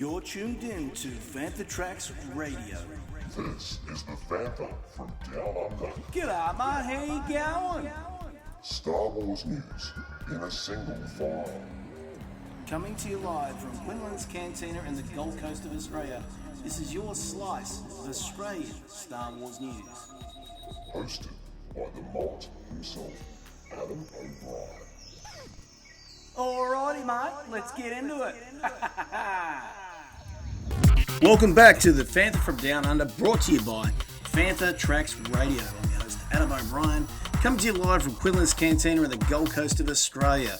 You're tuned in to Fantha Tracks Radio. This is the Fantha from Down Under. G'day, mate. How you going? Star Wars news in a single file. Coming to you live from Quinlan's Cantina in the Gold Coast of Australia, this is your slice of Australian Star Wars news. Hosted by the Malt himself, Adam O'Brien. Alrighty, mate. Let's get into it. Welcome back to the Fantha from Down Under, brought to you by Fantha Tracks Radio. I'm your host, Adam O'Brien, coming to you live from Quinlan's Cantina in the Gold Coast of Australia.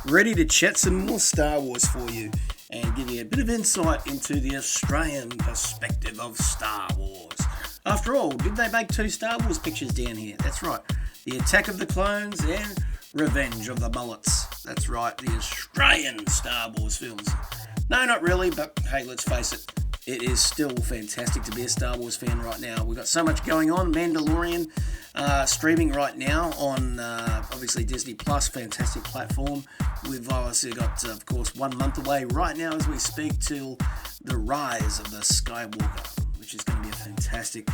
Ready to chat some more Star Wars for you and give you a bit of insight into the Australian perspective of Star Wars. After all, did they make two Star Wars pictures down here? That's right. The Attack of the Clones and Revenge of the Bullets. That's right, the Australian Star Wars films. No, not really, but hey, let's face it, it is still fantastic to be a Star Wars fan right now. We've got so much going on. Mandalorian streaming right now on, obviously, Disney Plus, fantastic platform. We've obviously got, of course, 1 month away right now as we speak till the rise of the Skywalker, which is going to be a fantastic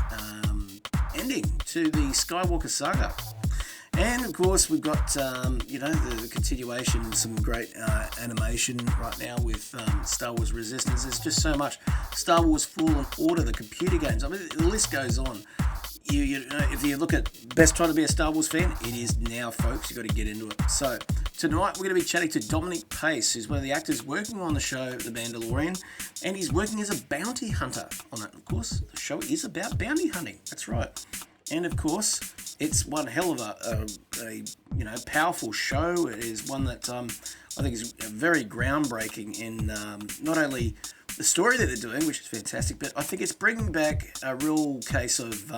ending to the Skywalker saga. And of course, we've got the continuation of some great animation right now with Star Wars Resistance. There's just so much. Star Wars Fallen Order, the computer games. I mean, the list goes on. You know, if you look at best time to be a Star Wars fan, it is now, folks. You've got to get into it. So tonight we're going to be chatting to Dominic Pace, who's one of the actors working on the show The Mandalorian, and he's working as a bounty hunter on it. Of course, the show is about bounty hunting. That's right. And of course, it's one hell of a powerful show. It is one that I think is very groundbreaking in not only the story that they're doing, which is fantastic, but I think it's bringing back a real case of,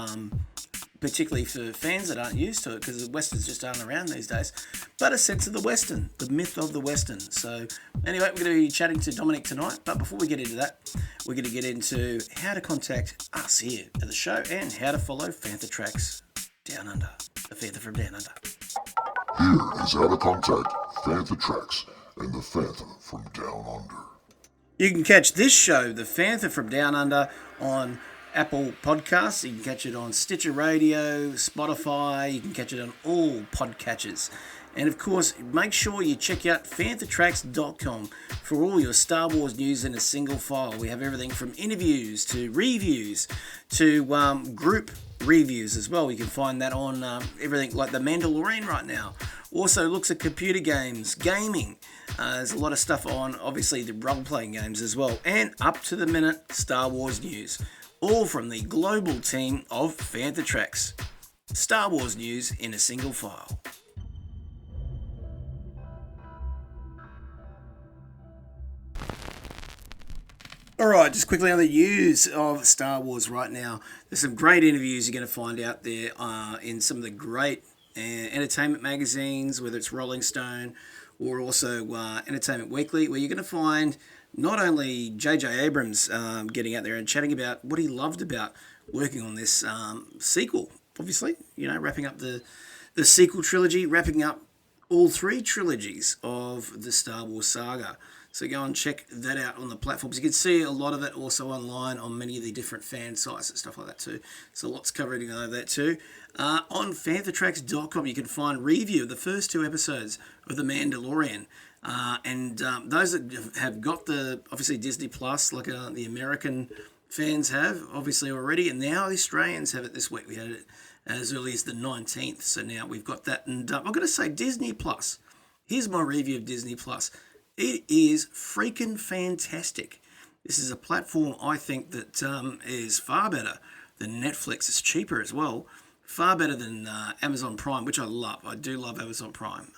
particularly for fans that aren't used to it, because the Westerns just aren't around these days, but a sense of the Western, the myth of the Western. So anyway, we're going to be chatting to Dominic tonight, but before we get into that, we're going to get into how to contact us here at the show and how to follow Fantha Tracks Down Under, the Fantha from Down Under. Here is how to contact Fantha Tracks and the Fantha from Down Under. You can catch this show, the Fantha from Down Under, on Apple Podcasts. You can catch it on Stitcher Radio, Spotify. You can catch it on all podcatchers. And of course, make sure you check out fanthatracks.com for all your Star Wars news in a single file. We have everything from interviews to reviews to group reviews as well. You can find that on everything like The Mandalorian right now. Also looks at computer games, gaming. There's a lot of stuff on, obviously, the role-playing games as well. And up-to-the-minute Star Wars news. All from the global team of Fantha Tracks. Star Wars news in a single file. Alright, just quickly on the news of Star Wars right now. There's some great interviews you're going to find out there in some of the great entertainment magazines, whether it's Rolling Stone or also Entertainment Weekly, where you're going to find not only J.J. Abrams getting out there and chatting about what he loved about working on this sequel, obviously, wrapping up the sequel trilogy, wrapping up all three trilogies of the Star Wars saga. So go and check that out on the platforms. You can see a lot of it also online on many of the different fan sites and stuff like that too. So lots covering over that too. On fanthatracks.com you can find review of the first two episodes of The Mandalorian. And those that have got the, obviously, Disney Plus, like the American fans have, obviously, already. And now the Australians have it this week. We had it as early as the 19th. So now we've got that. And I'm going to say Disney Plus. Here's my review of Disney Plus. It is freaking fantastic. This is a platform I think that is far better than Netflix. It's cheaper as well. Far better than Amazon Prime, which I love. I do love Amazon Prime,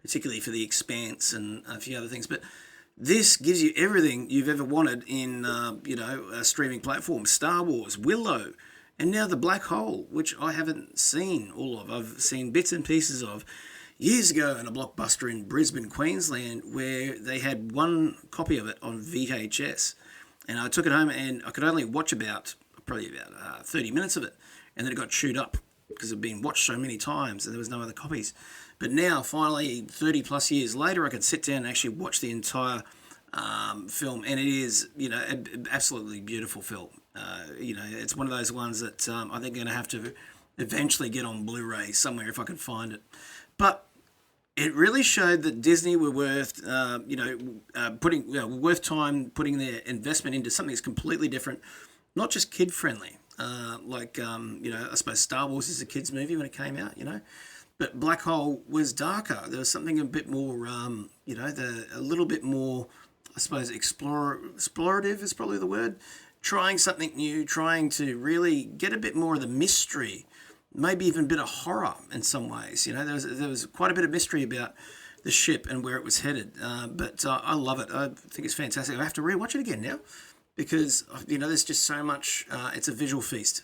particularly for The Expanse and a few other things. But this gives you everything you've ever wanted in, a streaming platform. Star Wars, Willow, and now The Black Hole, which I haven't seen all of. I've seen bits and pieces of years ago in a Blockbuster in Brisbane, Queensland, where they had one copy of it on VHS. And I took it home and I could only watch probably about 30 minutes of it. And then it got chewed up because it had been watched so many times and there was no other copies. But now, finally, 30 plus years later, I could sit down and actually watch the entire film, and it is, an absolutely beautiful film. It's one of those ones that I think I'm going to have to eventually get on Blu-ray somewhere if I can find it. But it really showed that Disney were worth, worth time putting their investment into something that's completely different, not just kid friendly. I suppose Star Wars is a kids movie when it came out, but Black Hole was darker. There was something a bit more, a little bit more, I suppose, explorative is probably the word. Trying something new, trying to really get a bit more of the mystery, maybe even a bit of horror in some ways. There was quite a bit of mystery about the ship and where it was headed. But I love it. I think it's fantastic. I have to rewatch it again now because, there's just so much. It's a visual feast.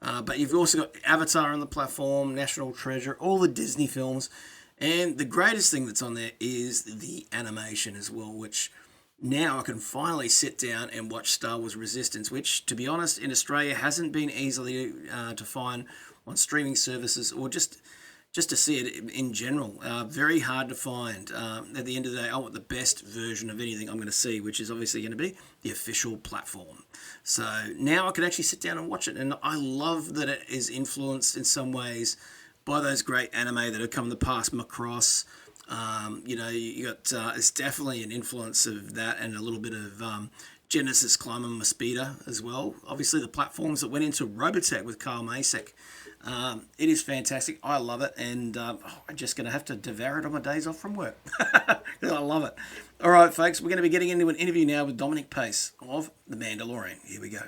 But you've also got Avatar on the platform, National Treasure, all the Disney films. And the greatest thing that's on there is the animation as well, which now I can finally sit down and watch Star Wars Resistance, which, to be honest, in Australia hasn't been easily to find on streaming services or just to see it in general. Very hard to find. At the end of the day, I want the best version of anything I'm going to see, which is obviously going to be the official platform. So now I can actually sit down and watch it, and I love that it is influenced in some ways by those great anime that have come in the past, Macross. You got it's definitely an influence of that, and a little bit of Genesis Climber Mospeeder as well. Obviously, the platforms that went into Robotech with Carl Masek. It is fantastic. I love it, and I'm just going to have to devour it on my days off from work. I love it. All right, folks, we're going to be getting into an interview now with Dominic Pace of The Mandalorian. Here we go.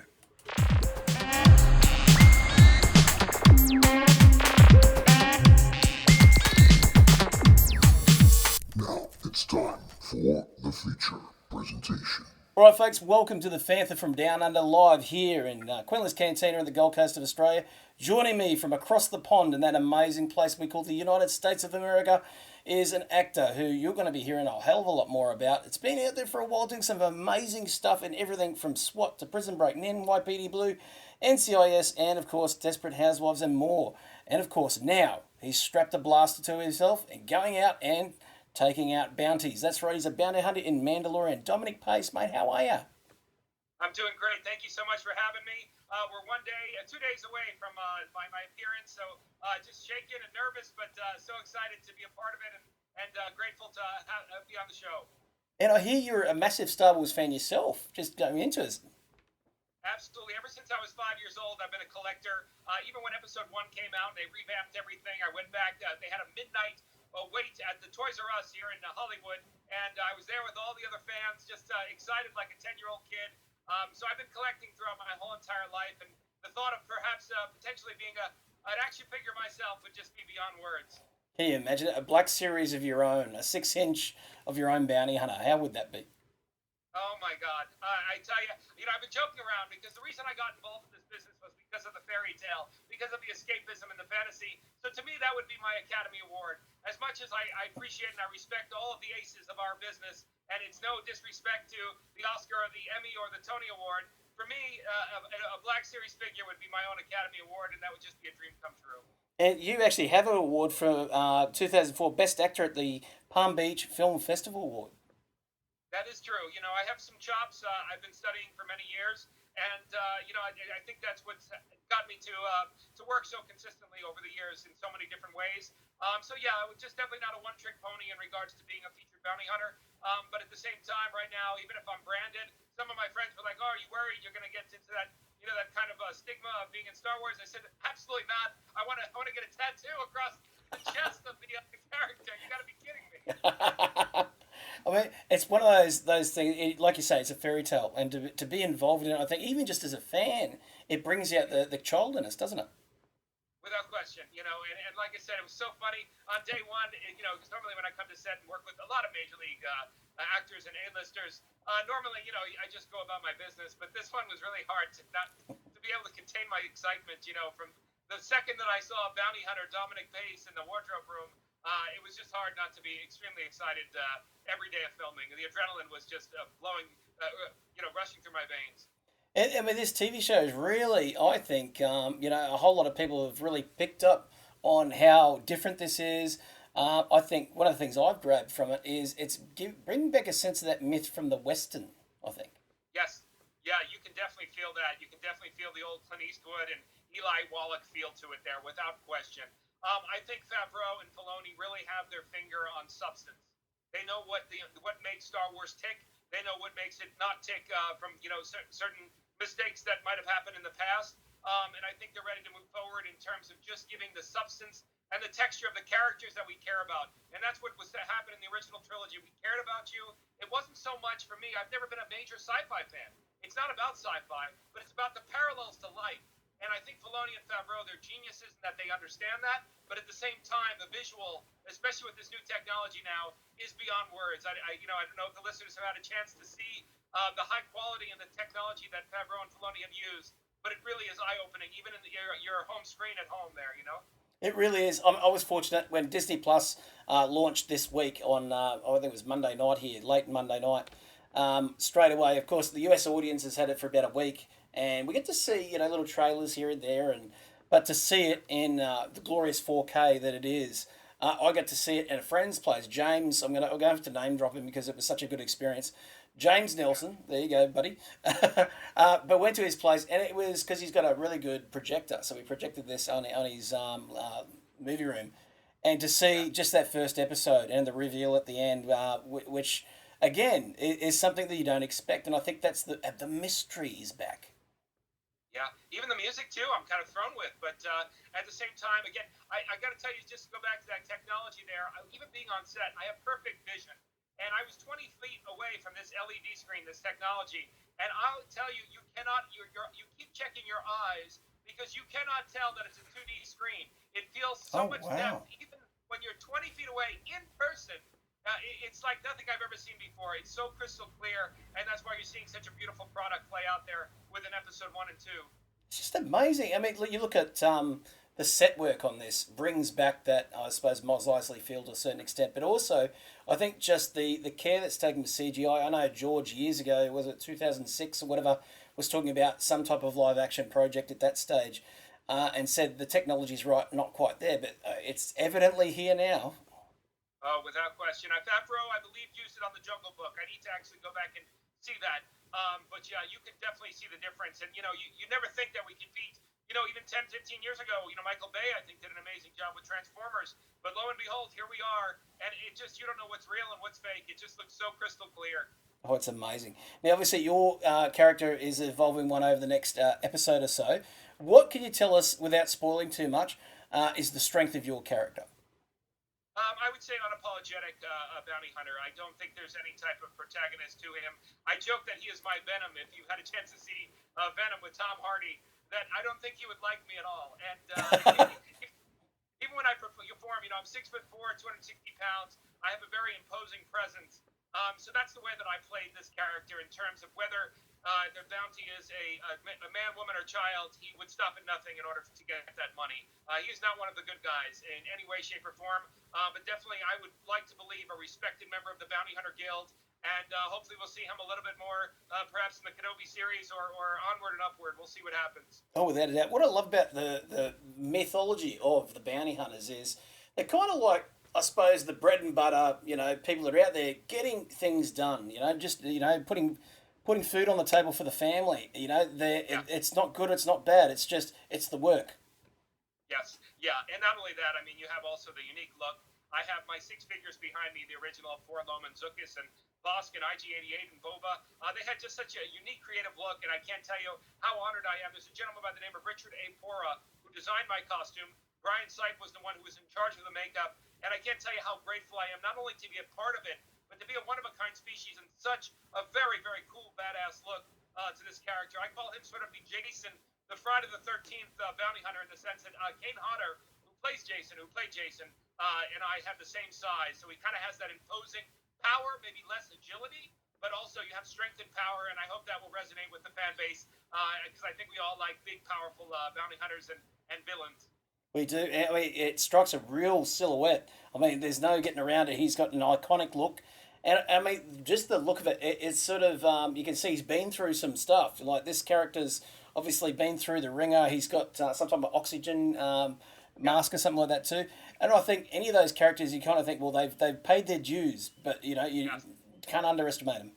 Now it's time for the feature presentation. All right, folks, welcome to the Fantha from Down Under live here in Queenless Cantina in the Gold Coast of Australia. Joining me from across the pond in that amazing place we call the United States of America is an actor who you're going to be hearing a hell of a lot more about. It's been out there for a while doing some amazing stuff in everything from SWAT to Prison Break, NYPD Blue, NCIS, and of course Desperate Housewives and more. And of course now he's strapped a blaster to himself and going out and taking out bounties. That's right, he's a bounty hunter in Mandalorian. Dominic Pace, mate, how are you? I'm doing great. Thank you so much for having me. We're 2 days away from my appearance, so just shaken and nervous, but so excited to be a part of it and grateful to be on the show. And I hear you're a massive Star Wars fan yourself, just going into it. Absolutely. Ever since I was 5 years old, I've been a collector. Even when Episode 1 came out, they revamped everything. I went back. They had a midnight wait at the Toys R Us here in Hollywood, and I was there with all the other fans, just excited like a 10-year-old kid. So I've been collecting throughout my whole entire life, and the thought of perhaps potentially being an action figure myself would just be beyond words. Can you imagine it? A Black Series of your own, a 6-inch of your own bounty hunter. How would that be? Oh my God. I tell you, I've been joking around because the reason I got involved in this business was because of the fairy tale, because of the escapism and the fantasy. So to me, that would be my Academy Award. As much as I appreciate and I respect all of the aces of our business, and it's no disrespect to the Oscar or the Emmy or the Tony Award, for me, a Black Series figure would be my own Academy Award, and that would just be a dream come true. And you actually have an award for 2004 Best Actor at the Palm Beach Film Festival Award. That is true. I have some chops. I've been studying for many years, and I think that's what's got me to work so consistently over the years in so many different ways. So yeah, I was just definitely not a one-trick pony in regards to being a featured bounty hunter. But at the same time, right now, even if I'm branded, some of my friends were like, "Oh, are you worried you're going to get into that, that kind of stigma of being in Star Wars?" I said, "Absolutely not. I want to get a tattoo across the chest of the character. You got to be kidding me." I mean, it's one of those things, like you say, it's a fairy tale. And to be involved in it, I think, even just as a fan, it brings out the child in us, doesn't it? Without question, and like I said, it was so funny. On day one, because normally when I come to set and work with a lot of Major League actors and A-listers, normally, I just go about my business. But this one was really hard to be able to contain my excitement, from the second that I saw Bounty Hunter Dominic Pace in the wardrobe room. It was just hard not to be extremely excited every day of filming. The adrenaline was just blowing, rushing through my veins. And I mean, this TV show is really, I think, a whole lot of people have really picked up on how different this is. I think one of the things I've grabbed from it is bringing back a sense of that myth from the Western. I think. Yes. Yeah, you can definitely feel that. You can definitely feel the old Clint Eastwood and Eli Wallach feel to it there, without question. I think Favreau and Filoni really have their finger on substance. They know what makes Star Wars tick. They know what makes it not tick from certain mistakes that might have happened in the past. And I think they're ready to move forward in terms of just giving the substance and the texture of the characters that we care about. And that's what was happening in the original trilogy. We cared about you. It wasn't so much for me. I've never been a major sci-fi fan. It's not about sci-fi, but it's about the parallels to life. And I think Filoni and Favreau, they're geniuses in that they understand that. But at the same time, the visual, especially with this new technology now, is beyond words. I don't know if the listeners have had a chance to see the high quality and the technology that Favreau and Filoni have used, but it really is eye-opening, even in your home screen at home there, you know? It really is. I was fortunate when Disney Plus launched this week on, I think it was Monday night here, late Monday night. Straight away, of course, the US audience has had it for about a week, and we get to see little trailers here and there, but to see it in the glorious 4K that it is. I got to see it at a friend's place. James, I'm gonna have to name drop him because it was such a good experience. James Nelson, there you go, buddy. But went to his place, and it was because he's got a really good projector. So we projected this on his movie room, and to see just that first episode and the reveal at the end, which again is something that you don't expect, and I think that's the mystery is back. Yeah, even the music too, I'm kind of thrown with. But at the same time, again, I got to tell you, just to go back to that technology there, even being on set, I have perfect vision. And I was 20 feet away from this LED screen, this technology. And I'll tell you, you cannot, you keep checking your eyes because you cannot tell that it's a 2D screen. It feels so much depth, even when you're 20 feet away in person. It's like nothing I've ever seen before. It's so crystal clear, and that's why you're seeing such a beautiful product play out there within episode 1 and 2. It's just amazing. I mean, you look at the set work on this brings back that, I suppose, Mos Eisley feel to a certain extent, but also I think just the care that's taken with CGI. I know George years ago, was it 2006 or whatever, was talking about some type of live action project at that stage, and said the technology's right, not quite there, but it's evidently here now. Oh, without question. Favreau, I believe, used it on the Jungle Book. I need to actually go back and see that. But yeah, you can definitely see the difference. And, you never think that we could beat, even 10, 15 years ago, Michael Bay, I think, did an amazing job with Transformers. But lo and behold, here we are. And it just, you don't know what's real and what's fake. It just looks so crystal clear. Oh, it's amazing. Now, obviously, your character is evolving one over the next episode or so. What can you tell us, without spoiling too much, is the strength of your character? I would say unapologetic bounty hunter. I don't think there's any type of protagonist to him. I joke that he is my Venom. If you had a chance to see Venom with Tom Hardy, that I don't think he would like me at all. And even when I perform, I'm 6'4", 260 pounds. I have a very imposing presence. So that's the way that I played this character in terms of whether the bounty is a man, woman, or child. He would stop at nothing in order to get that money. He's not one of the good guys in any way, shape, or form. But definitely, I would like to believe a respected member of the Bounty Hunter Guild. And hopefully we'll see him a little bit more, perhaps in the Kenobi series or onward and upward. We'll see what happens. Oh, without a doubt. What I love about the mythology of the bounty hunters is they're kind of like, I suppose, the bread and butter, people that are out there getting things done, just, putting food on the table for the family. It's not good, it's not bad, it's the work. Yes, yeah, and not only that, I mean, you have also the unique look. I have my six figures behind me, the original Four Loman, Zuckuss, and Bosk, and IG-88, and Boba. They had just such a unique, creative look, and I can't tell you how honored I am. There's a gentleman by the name of Richard A. Pora who designed my costume. Brian Sipe was the one who was in charge of the makeup, and I can't tell you how grateful I am, not only to be a part of it, but to be a one-of-a-kind species and such a very, very cool, badass look to this character. I call him sort of the Jason, the Friday the 13th bounty hunter, in the sense that Kane Hodder, who played Jason, and I have the same size, so he kind of has that imposing power, maybe less agility, but also you have strength and power, and I hope that will resonate with the fan base, because I think we all like big, powerful bounty hunters and villains. We do. I mean, it strikes a real silhouette. I mean, there's no getting around it. He's got an iconic look. And, I mean, just the look of it, it's sort of, you can see he's been through some stuff. Like, this character's obviously been through the ringer. He's got some type of oxygen mask or something like that too. And I think any of those characters, you kind of think, well, they've paid their dues, but you Yes. can't underestimate them.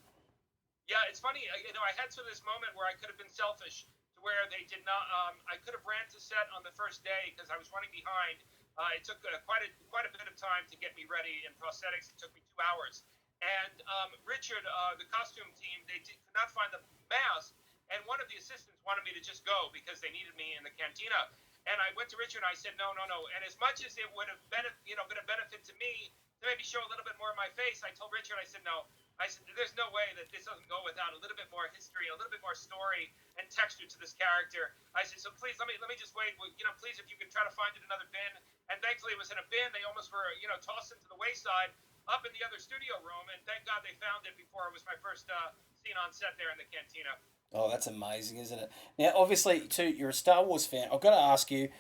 Yeah, it's funny. I had sort of this moment where I could have been selfish, to where they did not. I could have ran to set on the first day because I was running behind. It took quite a bit of time to get me ready in prosthetics. It took me 2 hours. And Richard, the costume team, could not find the mask, and one of the assistants wanted me to just go because they needed me in the cantina. And I went to Richard and I said, no, no, no. And as much as it would have been a benefit to me to maybe show a little bit more of my face, I told Richard, I said, no. I said, there's no way that this doesn't go without a little bit more history, a little bit more story and texture to this character. I said, so please let me just wait. Please, if you can try to find it in another bin. And thankfully, it was in a bin. They almost were, tossed into the wayside up in the other studio room. And thank God they found it before it was my first scene on set there in the cantina. Oh, that's amazing, isn't it? Now, obviously, too, you're a Star Wars fan. I've got to ask you,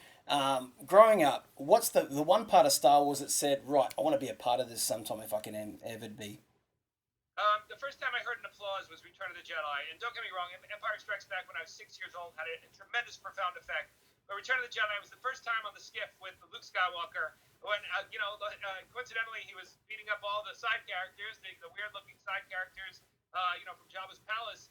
growing up, what's the one part of Star Wars that said, right, I want to be a part of this sometime if I can ever be? The first time I heard an applause was Return of the Jedi, and don't get me wrong, Empire Strikes Back when I was 6 years old had a tremendous, profound effect. But Return of the Jedi was the first time on the skiff with Luke Skywalker when, coincidentally, he was beating up all the side characters, the weird-looking side characters, from Jabba's palace.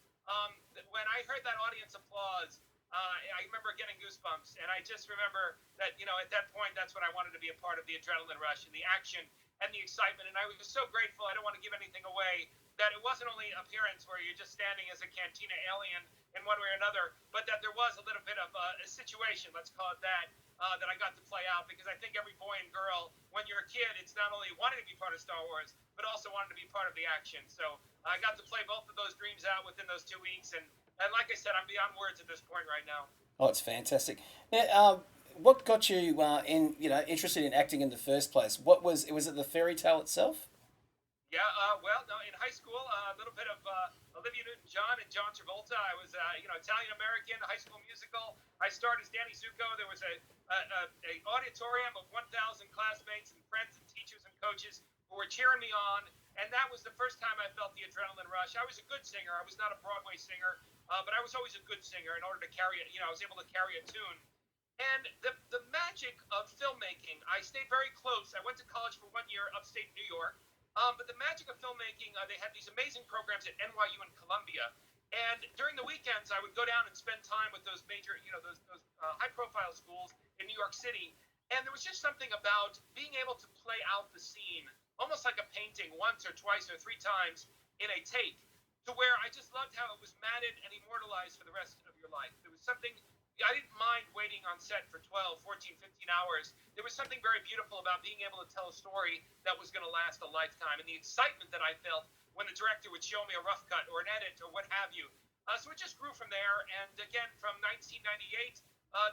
When I heard that audience applause, I remember getting goosebumps, and I just remember that, at that point, that's when I wanted to be a part of the adrenaline rush and the action and the excitement. And I was so grateful. I don't want to give anything away. That it wasn't only appearance where you're just standing as a cantina alien in one way or another, but that there was a little bit of a situation, let's call it that I got to play out. Because I think every boy and girl, when you're a kid, it's not only wanting to be part of Star Wars, but also wanting to be part of the action. So I got to play both of those dreams out within those 2 weeks. And like I said, I'm beyond words at this point right now. Oh, it's fantastic. Now, what got you interested in acting in the first place? Was it the fairy tale itself? Yeah, well, no, in high school, a little bit of Olivia Newton-John and John Travolta. I was, Italian-American, High School Musical. I starred as Danny Zuko. There was a auditorium of 1,000 classmates and friends and teachers and coaches who were cheering me on, and that was the first time I felt the adrenaline rush. I was a good singer. I was not a Broadway singer, but I was always a good singer in order to carry it. I was able to carry a tune. And the magic of filmmaking, I stayed very close. I went to college for 1 year upstate New York. But the magic of filmmaking, they had these amazing programs at NYU and Columbia. And during the weekends, I would go down and spend time with those major, those high-profile schools in New York City. And there was just something about being able to play out the scene, almost like a painting, once or twice or three times in a take, to where I just loved how it was matted and immortalized for the rest of your life. There was something. I didn't mind waiting on set for 12, 14, 15 hours. There was something very beautiful about being able to tell a story that was going to last a lifetime, and the excitement that I felt when the director would show me a rough cut or an edit or what have you. So it just grew from there, and again, from 1998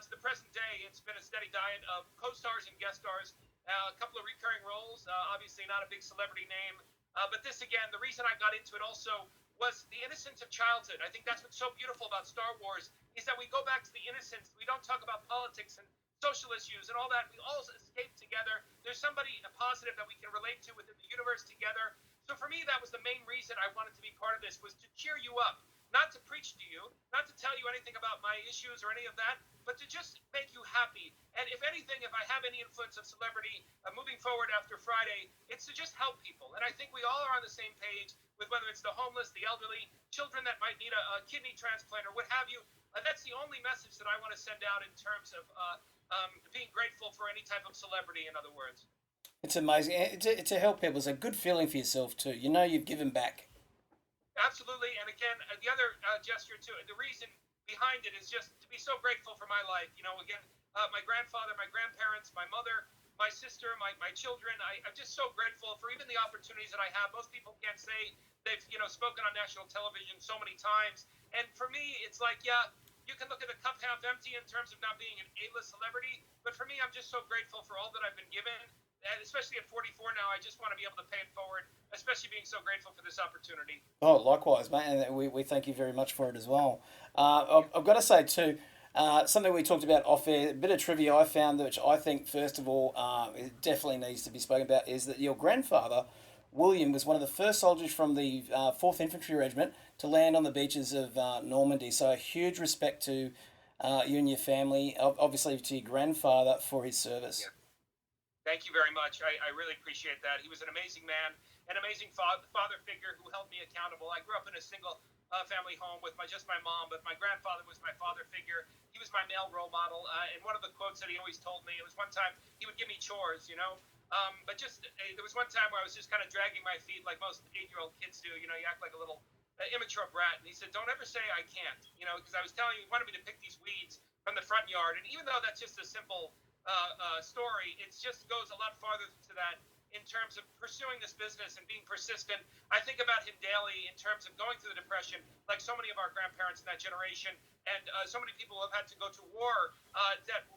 to the present day, it's been a steady diet of co-stars and guest stars, a couple of recurring roles, obviously not a big celebrity name, but this, again, the reason I got into it also was the innocence of childhood. I think that's what's so beautiful about Star Wars is that we go back to the innocence. We don't talk about politics and social issues and all that. We all escape together. There's somebody positive that we can relate to within the universe together. So for me, that was the main reason I wanted to be part of this, was to cheer you up, not to preach to you, not to tell you anything about my issues or any of that, but to just make you happy. And if anything, if I have any influence of celebrity moving forward after Friday, it's to just help people. And I think we all are on the same page with whether it's the homeless, the elderly, children that might need a kidney transplant or what have you. That's the only message that I want to send out in terms of being grateful for any type of celebrity, in other words. It's amazing. To help people is a good feeling for yourself too. You've given back. Absolutely. And again, the other gesture too, the reason behind it is just to be so grateful for my life. Again, my grandfather, my grandparents, my mother, my sister, my children. I'm just so grateful for even the opportunities that I have. Most people can't say they've, spoken on national television so many times. And for me, it's like, yeah, you can look at the cup half empty in terms of not being an A-list celebrity. But for me, I'm just so grateful for all that I've been given. And especially at 44 now, I just want to be able to pay it forward, especially being so grateful for this opportunity. Oh, likewise, mate. And we thank you very much for it as well. I've got to say, too, something we talked about off air, a bit of trivia I found, which I think, first of all, it definitely needs to be spoken about, is that your grandfather, William, was one of the first soldiers from the 4th Infantry Regiment to land on the beaches of Normandy. So a huge respect to you and your family, obviously to your grandfather for his service. Yeah. Thank you very much. I really appreciate that. He was an amazing man, an amazing father figure who held me accountable. I grew up in a single family home with just my mom, but my grandfather was my father figure. He was my male role model. And one of the quotes that he always told me, it was one time he would give me chores, but just there was one time where I was just kind of dragging my feet like most 8-year-old kids do. You act like a little immature brat. And he said, "Don't ever say I can't," because I was telling you, he wanted me to pick these weeds from the front yard. And even though that's just a simple story, it just goes a lot farther to that in terms of pursuing this business and being persistent. I think about him daily in terms of going through the Depression, like so many of our grandparents in that generation, and so many people who have had to go to war. That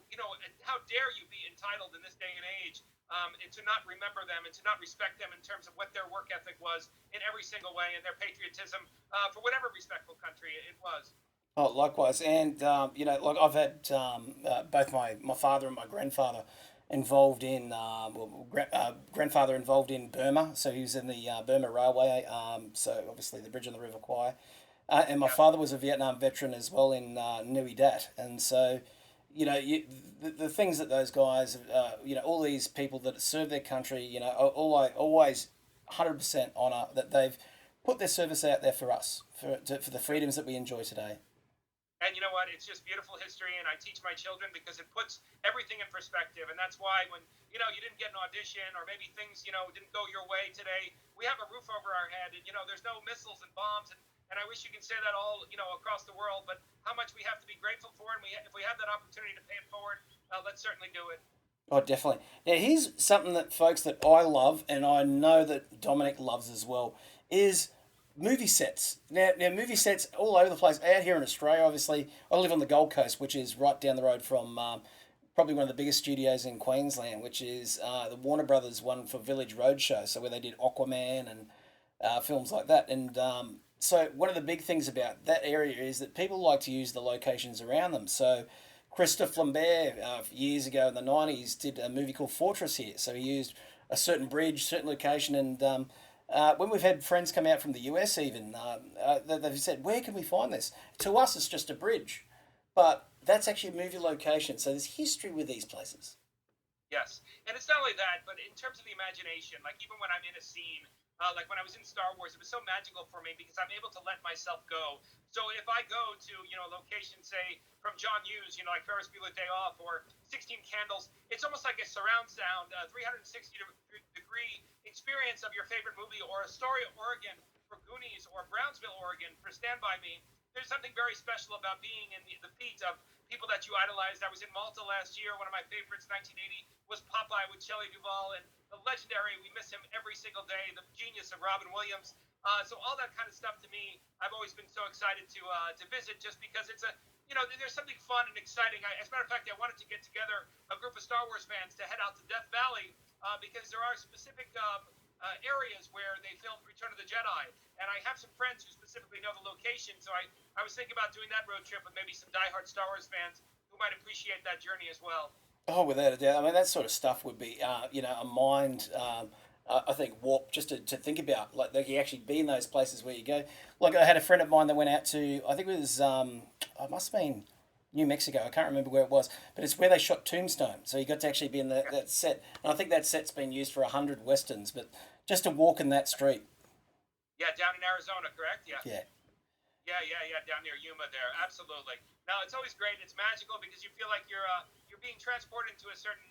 how dare you be entitled in this day and age, and to not remember them and to not respect them in terms of what their work ethic was in every single way and their patriotism for whatever respectful country it was. Oh, likewise, and like I've had both my father and my grandfather involved in grandfather involved in Burma, so he was in the Burma Railway, so obviously the bridge on the River Kwai, and my Yeah. father was a Vietnam veteran as well in Nui Dat, and so the things that those guys, all these people that serve their country, always 100% honour that they've put their service out there for us, for the freedoms that we enjoy today. And you know what? It's just beautiful history, and I teach my children because it puts everything in perspective. And that's why when you didn't get an audition, or maybe things didn't go your way today, we have a roof over our head, and there's no missiles and bombs, and I wish you could say that all across the world. But how much we have to be grateful for, and if we have that opportunity to pay it forward, let's certainly do it. Oh, definitely. Now, here's something that folks that I love, and I know that Dominic loves as well, is movie sets. Now, movie sets all over the place. Out here in Australia, obviously, I live on the Gold Coast, which is right down the road from probably one of the biggest studios in Queensland, which is the Warner Brothers one for Village Roadshow, so where they did Aquaman and films like that. And so one of the big things about that area is that people like to use the locations around them. So Christophe Lambert, years ago in the 90s, did a movie called Fortress here. So he used a certain bridge, certain location, and when we've had friends come out from the US even, they've said, where can we find this? To us, it's just a bridge. But that's actually a movie location. So there's history with these places. Yes, and it's not only that, but in terms of the imagination, like even when I'm in a scene, like when I was in Star Wars, it was so magical for me because I'm able to let myself go. So if I go to a location, say from John Hughes, like Ferris Bueller Day Off or 16 Candles, it's almost like a surround sound, 360-degree experience of your favorite movie, or Astoria, Oregon for Goonies, or Brownsville, Oregon for Stand By Me. There's something very special about being in the feet of people that you idolized. I was in Malta last year. One of my favorites, 1980, was Popeye with Shelley Duvall, and the legendary, we miss him every single day, the genius of Robin Williams. So all that kind of stuff to me, I've always been so excited to visit, just because it's there's something fun and exciting. As a matter of fact, I wanted to get together a group of Star Wars fans to head out to Death Valley because there are specific areas where they filmed Return of the Jedi, and I have some friends who specifically know the location. So I was thinking about doing that road trip with maybe some diehard Star Wars fans who might appreciate that journey as well. Oh, without a doubt. I mean, that sort of stuff would be, a mind, I think, warp just to think about. Like you actually be in those places where you go. Like, I had a friend of mine that went out to, I think it was, it must have been New Mexico. I can't remember where it was, but it's where they shot Tombstone. So you got to actually be in that set. And I think that set's been used for 100 westerns, but just to walk in that street. Yeah, down in Arizona, correct? Yeah. Yeah. Yeah, down near Yuma there. Absolutely. Now, it's always great. It's magical because you feel like you're being transported into a certain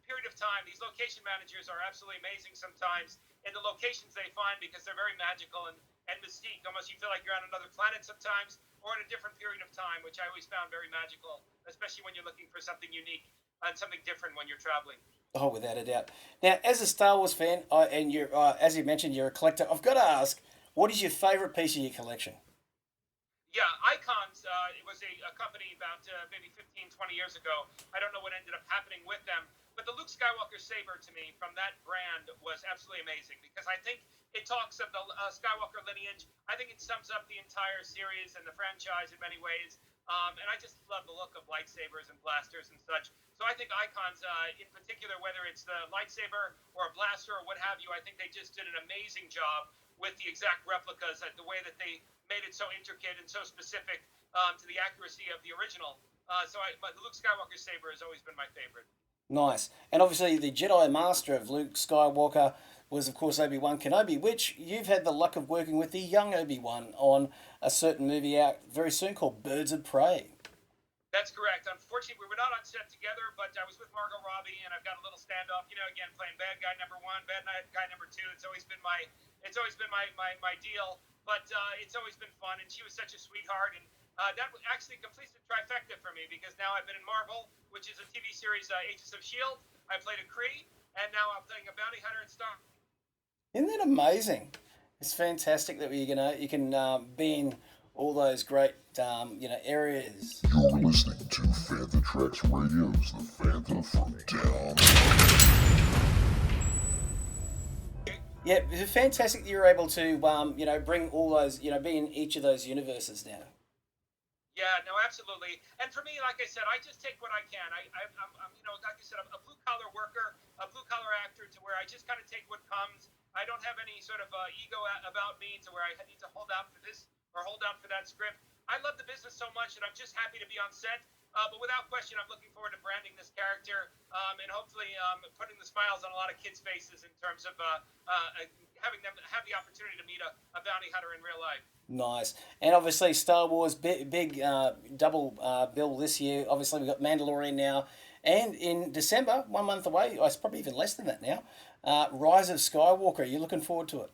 period of time. These location managers are absolutely amazing sometimes in the locations they find, because they're very magical and mystique. Almost you feel like you're on another planet sometimes, or in a different period of time, which I always found very magical, especially when you're looking for something unique and something different when you're traveling. Oh, without a doubt. Now, as a Star Wars fan, and you're, as you mentioned, you're a collector, I've got to ask, what is your favourite piece of your collection? Yeah, Icons, it was a company about maybe 15, 20 years ago. I don't know what ended up happening with them, but the Luke Skywalker saber to me from that brand was absolutely amazing, because I think it talks of the Skywalker lineage. I think it sums up the entire series and the franchise in many ways. And I just love the look of lightsabers and blasters and such. So I think Icons, in particular, whether it's the lightsaber or a blaster or what have you, I think they just did an amazing job with the exact replicas, the way that they made it so intricate and so specific to the accuracy of the original The Luke Skywalker saber has always been my favorite. Nice. And obviously, the Jedi Master of Luke Skywalker was, of course, Obi-Wan Kenobi, which you've had the luck of working with the young Obi-Wan on a certain movie out very soon called Birds of Prey. That's correct. Unfortunately, we were not on set together, but I was with Margot Robbie, and I've got a little standoff. Again, playing bad guy number one, bad guy number two. It's always been my deal. But it's always been fun, and she was such a sweetheart, and that actually completes the trifecta for me because now I've been in Marvel, which is a TV series, Agents of Shield. I played a Kree, and now I'm playing a bounty hunter in Star. Isn't that amazing? It's fantastic that you can be in all those great areas. You're listening to Fantha Tracks Radio's The Fantha from Down. Yeah, it's fantastic that you're able to bring all those be in each of those universes now. Yeah, no, absolutely. And for me, like I said, I just take what I can. I'm like I said, I'm a blue collar worker, a blue collar actor, to where I just kind of take what comes. I don't have any sort of ego about me to where I need to hold out for this or hold out for that script. I love the business so much, and I'm just happy to be on set. But without question, I'm looking forward to branding this character and hopefully putting the smiles on a lot of kids' faces in terms of having them have the opportunity to meet a bounty hunter in real life. Nice. And obviously, Star Wars, big double bill this year. Obviously, we've got Mandalorian now. And in December, 1 month away, it's probably even less than that now, Rise of Skywalker. Are you looking forward to it?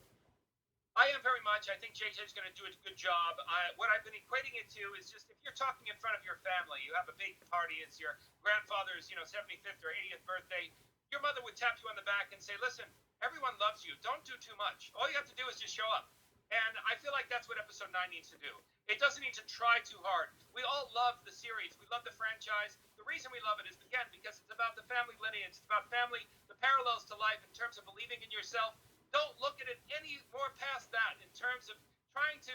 I am very much. I think JJ is going to do a good job. What I've been equating it to is just if you're talking in front of your family, you have a big party, it's your grandfather's 75th or 80th birthday, your mother would tap you on the back and say, listen, everyone loves you. Don't do too much. All you have to do is just show up. And I feel like that's what episode 9 needs to do. It doesn't need to try too hard. We all love the series. We love the franchise. The reason we love it is, again, because it's about the family lineage. It's about family, the parallels to life in terms of believing in yourself. Don't look at it any more past that in terms of trying to,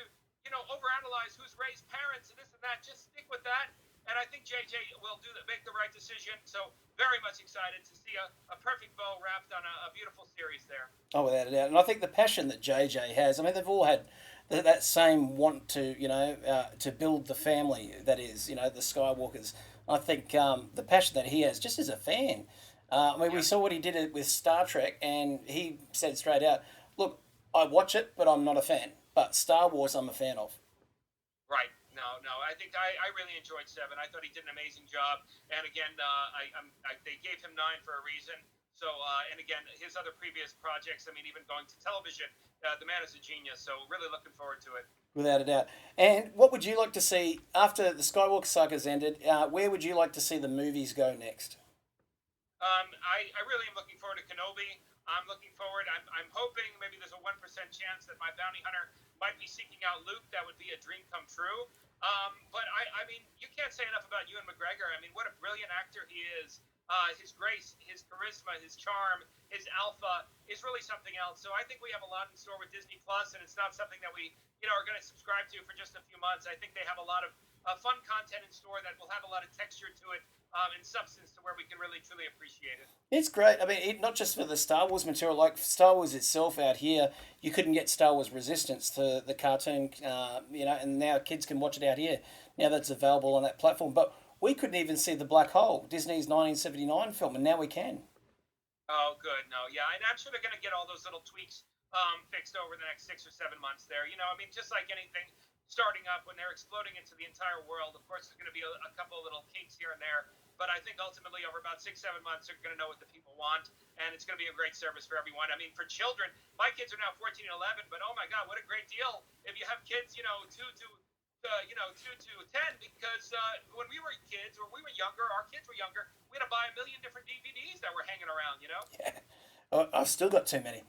overanalyze who's raised parents and this and that. Just stick with that. And I think JJ will make the right decision. So very much excited to see a perfect bow wrapped on a beautiful series there. Oh, without a doubt. And I think the passion that JJ has, I mean, they've all had that same want to, to build the family that is, the Skywalkers. I think the passion that he has just as a fan. We saw what he did with Star Trek, and he said straight out, look, I watch it, but I'm not a fan. But Star Wars, I'm a fan of. Right. No. I think I really enjoyed 7. I thought he did an amazing job. And again, they gave him 9 for a reason. So, and again, his other previous projects, I mean, even going to television, the man is a genius. So really looking forward to it. Without a doubt. And what would you like to see after the Skywalker saga's ended? Where would you like to see the movies go next? I really am looking forward to Kenobi. I'm looking forward. I'm hoping maybe there's a 1% chance that my bounty hunter might be seeking out Luke. That would be a dream come true. But I mean, you can't say enough about Ewan McGregor. I mean, what a brilliant actor he is. His grace, his charisma, his charm, his alpha is really something else. So I think we have a lot in store with Disney Plus, and it's not something that we, are going to subscribe to for just a few months. I think they have a lot of fun content in store that will have a lot of texture to it and substance to where we can really truly appreciate it. It's great. I mean, not just for the Star Wars material, like Star Wars itself out here, you couldn't get Star Wars Resistance to the cartoon, and now kids can watch it out here. Now that's available on that platform. But we couldn't even see The Black Hole, Disney's 1979 film, and now we can. Oh, good. No, yeah, and I'm sure they're going to get all those little tweaks fixed over the next 6 or 7 months there. I mean, just like anything starting up when they're exploding into the entire world, of course, there's going to be a couple of little kinks here and there. But I think ultimately over about 6-7 months, they're going to know what the people want, and it's going to be a great service for everyone. I mean, for children, my kids are now 14 and 11, but oh my God, what a great deal if you have kids, 2 to 10, because when we were kids, or we were younger, our kids were younger, we had to buy a million different DVDs that were hanging around, Yeah. I've still got too many.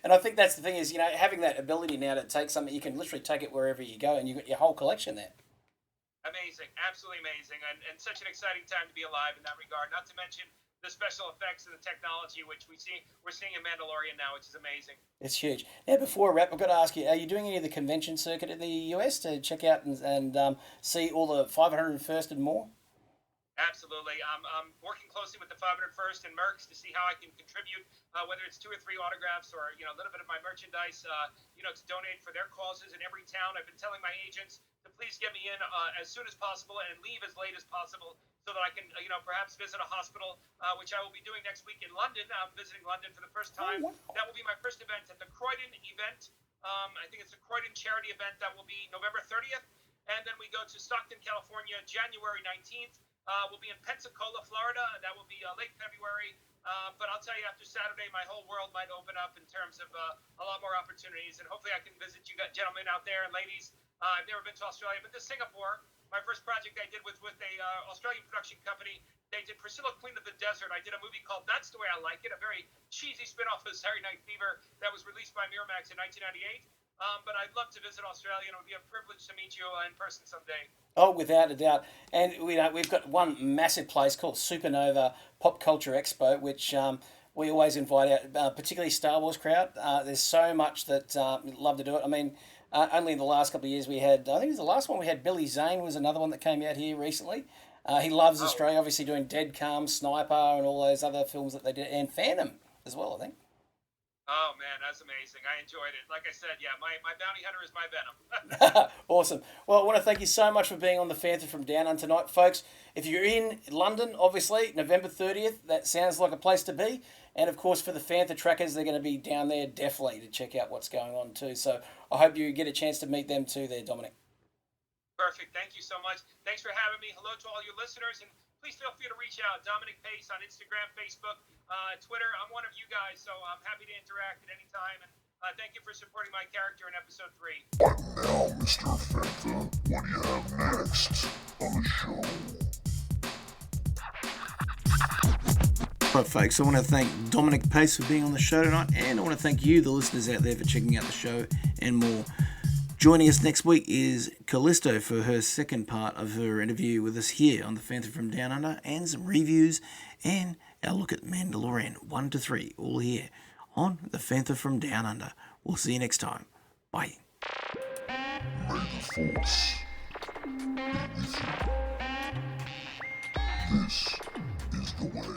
And I think that's the thing is, having that ability now to take something, you can literally take it wherever you go, and you've got your whole collection there. Amazing, absolutely amazing, and such an exciting time to be alive in that regard. Not to mention the special effects and the technology, which we're seeing in Mandalorian now, which is amazing. It's huge. Now, before I wrap, I've got to ask you: are you doing any of the convention circuit in the US to check out and see all the 501st and more? Absolutely. I'm working closely with the 501st and Mercs to see how I can contribute, whether it's 2 or 3 autographs or a little bit of my merchandise, to donate for their causes in every town. I've been telling my agents to please get me in as soon as possible and leave as late as possible so that I can, perhaps visit a hospital, which I will be doing next week in London. I'm visiting London for the first time. Oh, wow. That will be my first event at the Croydon event. I think it's the Croydon charity event. That will be November 30th. And then we go to Stockton, California, January 19th. We'll be in Pensacola, Florida. That will be late February. But I'll tell you, after Saturday, my whole world might open up in terms of a lot more opportunities. And hopefully I can visit you gentlemen out there and ladies. I've never been to Australia. I've been to Singapore. My first project I did was with a Australian production company. They did Priscilla, Queen of the Desert. I did a movie called That's the Way I Like It, a very cheesy spin-off of Saturday Night Fever that was released by Miramax in 1998. But I'd love to visit Australia, and it would be a privilege to meet you in person someday. Oh, without a doubt. And we've got one massive place called Supernova Pop Culture Expo, which we always invite out, particularly Star Wars crowd. There's so much that we'd love to do it. I mean, only in the last couple of years we had, I think it was the last one we had, Billy Zane was another one that came out here recently. He loves Australia, obviously doing Dead Calm, Sniper, and all those other films that they did, and Phantom as well, I think. Oh, man, that's amazing. I enjoyed it. Like I said, yeah, my bounty hunter is my venom. Awesome. Well, I want to thank you so much for being on the Fantha from Down Under tonight, folks. If you're in London, obviously, November 30th, that sounds like a place to be. And, of course, for the Fantha trackers, they're going to be down there definitely to check out what's going on too. So I hope you get a chance to meet them too there, Dominic. Perfect. Thank you so much. Thanks for having me. Hello to all your listeners, and please feel free to reach out. Dominic Pace on Instagram, Facebook, Twitter. I'm one of you guys, so I'm happy to interact at any time. And thank you for supporting my character in episode 3. But now, Mr. Fantha, what do you have next on the show? Right, folks, I want to thank Dominic Pace for being on the show tonight, and I want to thank you, the listeners out there, for checking out the show and more. Joining us next week is Callisto for her second part of her interview with us here on the Fantha from Down Under, and some reviews and our look at Mandalorian 1 to 3, all here on the Fantha from Down Under. We'll see you next time. Bye. May the Force be with you. This is the way.